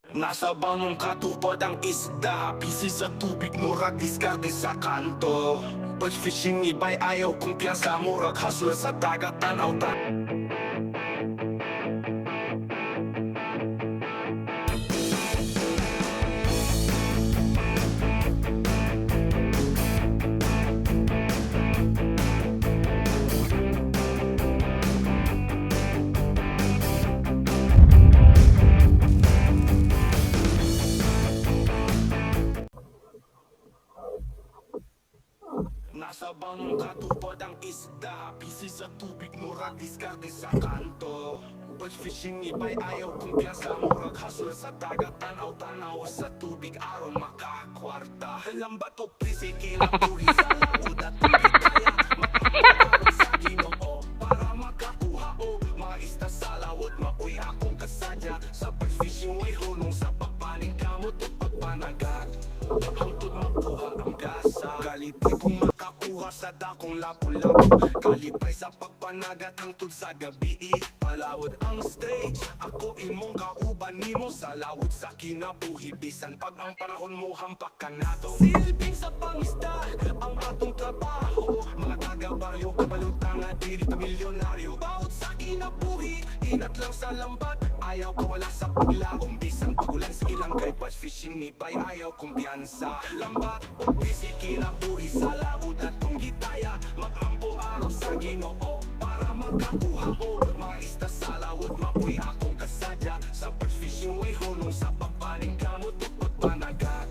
Nasa bangong katupad ang isda, busy sa tubig, murag diskarte sa kanto. Pag fishing iba'y ayaw kumpiyansa, murag hustler sa dagat, tanaw ta. Nasa bangong katupad ang isda, busy sa tubig, murag diskarte sa kanto. Pag fishing iba'y ayaw kumpiyansa, murag hustler sa dagat, tanaw sa tubig, aron makakwarta. Lambat o prisikila, puri sa laod at tubig kaya makakwarta sa Ginoo para makakuha o mga isda sa lawod. Mapuy akong kasadya sa pag-fishing, way hunong sa pagpaning kamot o pagpanagat. Hangtod makuha ang gasa, galipay kung makakuha sa dakong lapu-lapu. Kalipay sa pagpanagat hangtod sa gabi, palawod ang stage. Ako imong kauban nimo sa lawod sa kinabuhi, bisan pag ang panahon mo hampak ka nato. Silbing sa pangisda ang atong trabaho, mga taga-baryo kabalutang at diri milyonaryo. Bawat sa kinabuhi, inat lang sa lambat, ayaw ko wala sa paglaong, bisan pagulan sa ilang kay bass fishing ni bay ayaw kumpiyansa. Lambat o busy kinabuhi sa lawod at kung gitaya, mag-ampo araw sa Ginoo para makakuha o mga isda sa lawod. Mapuy akong kasadya sa bass fishing, way hunong sa pagpaling kamot o pagpanagat.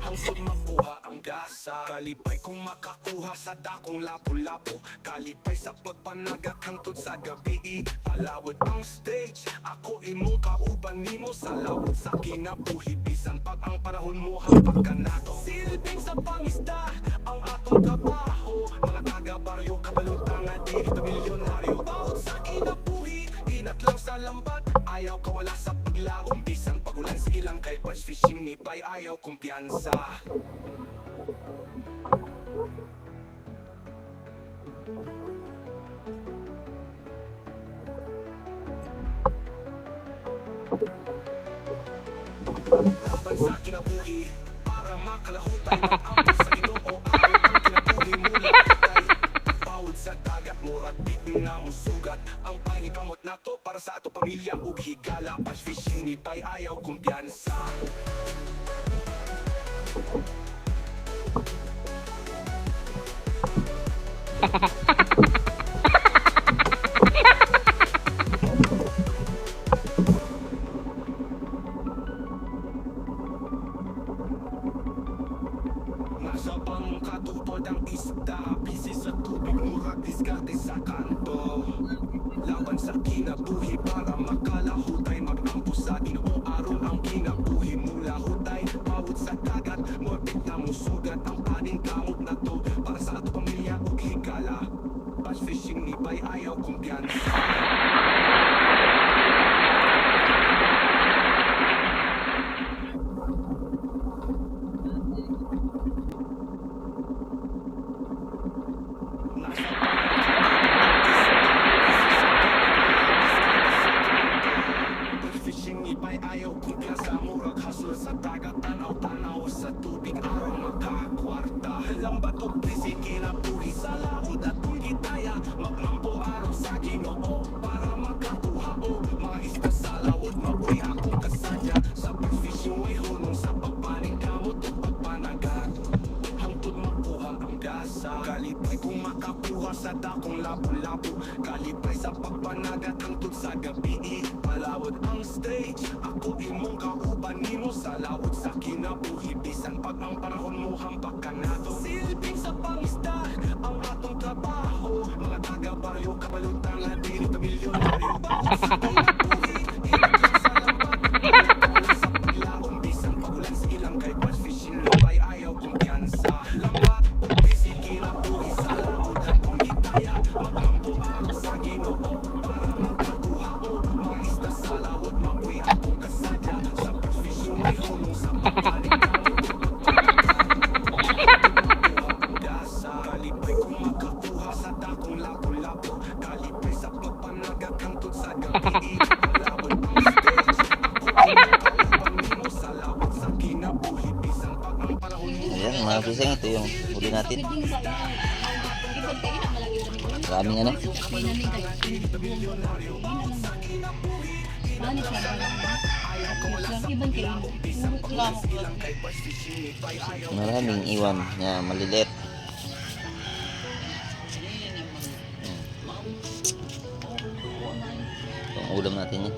Hangtod makuha ang gasa, kalipay kung makakuha sa dakong lapu-lapu. Kalipay sa pagpanagat hangtod sa gabi, palawod ang stage. Ako imong kauban nimo sa lawod sa kinabuhi, bisan pag ang panahon mo hampak ka nato. Silbing sa pangisda ang atong trabaho, mga taga-baryo kabalutang at diri milyonaryo. Bawat sa kinabuhi, inat lang sa lambat, ayaw kawala sa paglaong, bisan pagulan sa ilang kay bass fishing ni bay ayaw kumpiyansa. Laban sa kinabuhi para makalahutan ang sa Ginoo, ayaw ang kinabuhi mula patay. Bawod sa dagat, murag di na musugat ang pangikamot nato para sa ato pamilya ug higala. Bass fishing ni bay ayaw kumpiyansa. Nasa bangong katupad ang isda, busy sa tubig, murag diskarte sa kanto. Laban sa kinabuhi para makalahutay, mag-ampo sa Ginoo aron ang kinabuhi mula hutay. Bawod sa dagat, morbid na musugat ang paning kamot na to para sa ato pamilya ug higala. Bass fishing ni bay ayaw kumpiyansa. Fishing iba'y ayaw kumpiyansa, murag hustler sa dagat, tanaw sa tubig aron makakwarta. Lambat o busy kinabuhi sa lawod at kung gitaya, mag-ampo araw sa Ginoo para makakuha o mga isda sa lawod. Mapuy akong kasadya sa bass fishing, way hunong sa pagpaning kamot o pagpanagat. Hangtod makuha ang gasa, kalipay kung makakuha sa dakong lapu-lapu. Kalipay sa pagpanagat hangtod sa gabi, palawod ang stage. Ako imong kauban nimo sa lawod sa kinabuhi, bisan pag ang panahon mo hampak ka nato. Silbing sa pangisda ang atong trabaho, mga taga-baryo kabalutang at diri milyonaryo. Bawat sa kinabuhi, inat lang sa lambat, ayaw sa paglaong, bisan pagulan sa ilang kay bass fishing ni bay ayaw kumpiyansa. Lambat o busy kinabuhi sa lawod at kung gitaya, mag-ampo araw sa Ginoo para makakuha o mga isda sa lawod. Mapuy akong kasadya sa bass fishing, way hunong sa pagpaling kamot o pagpanagat. Kalipay kung makakuha sa dakong lapu-lapu. Kalipay sa pagpanagat hangtod sa gabi, Sayang ito yung huli natin. Maraming ano. Maraming iwan na maliliit. Itong ulam natin yan.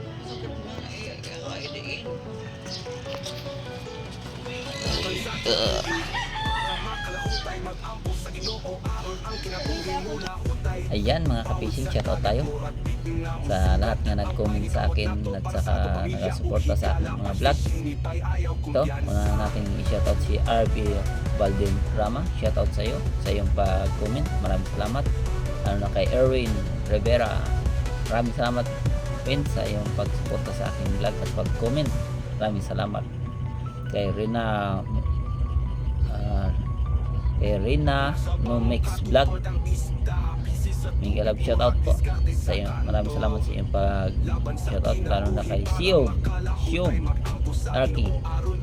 Ayan mga ka-fishing, shoutout tayo sa lahat nga nag-comment sa akin at saka nag-suporta sa aking mga vlog. Ito, mga natin i-shoutout si RB Balden Rama. Shoutout sa iyo sa iyong pag-comment. Maraming salamat. Ano na kay Erwin Rivera. Maraming salamat din sa iyong pag-suporta sa aking vlog at pag-comment. Maraming salamat. Kay Rina No Mix Vlog, Miguel Love, shoutout po sa iyo. Maraming salamat sa iyong pag shoutout, lalo na kay Siom Arky,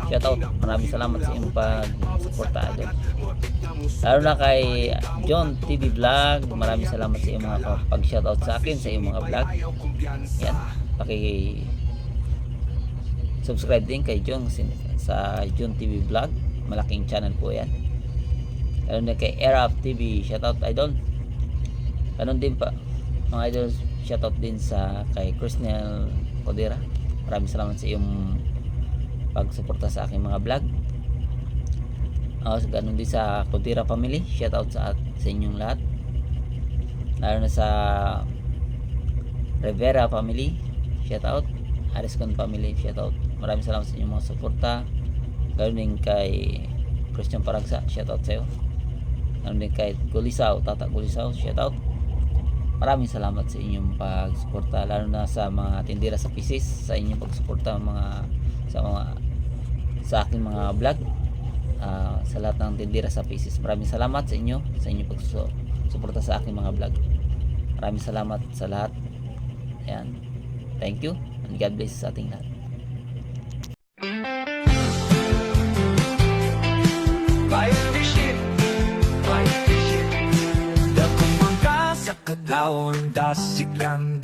shoutout. Maraming salamat sa iyong pag suporta doon, lalo na kay John TV Vlog. Maraming salamat sa iyong mga pag shoutout sa akin sa iyong mga vlog. Yan, subscribe din kay John sa John TV Vlog, malaking channel po yan. Lalo na kay Erap TV, shoutout idol. Ganon din pa mga idol, shoutout din sa kay Crisnel Codera. Maraming salamat sa iyong pagsuporta sa aking mga vlog. Ganon din sa Codera family, shoutout sa inyong lahat. Lalo na sa Rivera family, shoutout. Ariscon family, shoutout. Maraming salamat sa inyong mga suporta. Ganon din kay Christian Paragsa, shoutout sa iyo. Ganon din kay Gulisaw, Tata Gulisaw, shoutout. Maraming salamat sa inyong pagsuporta, lalo na sa mga tindera sa PCs, sa inyong pagsuporta sa aking mga vlog. Sa lahat ng tindera sa PCs, maraming salamat sa inyong pagsuporta sa aking mga vlog. Maraming salamat sa lahat. Ayan. Thank you and God bless sa ating lahat. Daon, dasig lang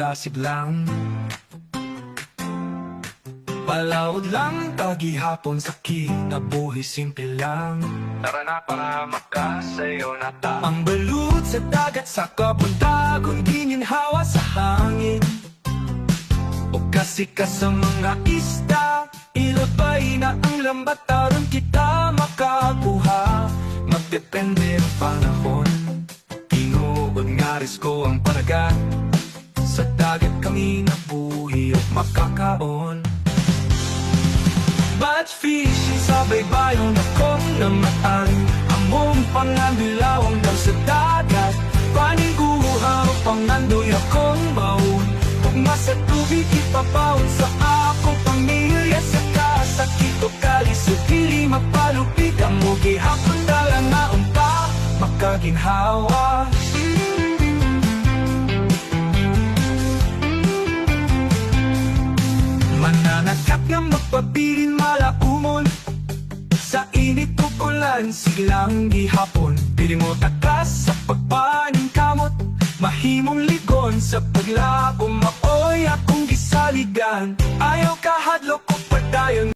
Palawod lang, tagihapon sa kinabuhi, simple lang. Tara na para makasayo na ta. Ang balut sa dagat, sa kapuntagon, gininhawa sa hangin. O kasi ka sa mga isda, ilabay na ang lambat, taron kita makakuha. Magdepende ang panahon, tinuod nga risko ang panagat. Sa dagat kami nabuhi at makakaon. Batch fishing sa baybayon akong namataan. Among panganbilawang daw sa dagat, paniguha o pangandoy akong baon. Pugma sa tubig ipapaon sa akong pamilya. Sa kasakit o kalisod, dili mapalupig. Ang mugi hapon dala nga unta, makaginhawa. Mananagkat nga magpabilin malaumon. Sa init o ulan, silang gihapon. Pili mo takas sa pagpaning kamot. Mahimong ligon sa paglabo, maoy akong gisaligan. Ayaw kahadlok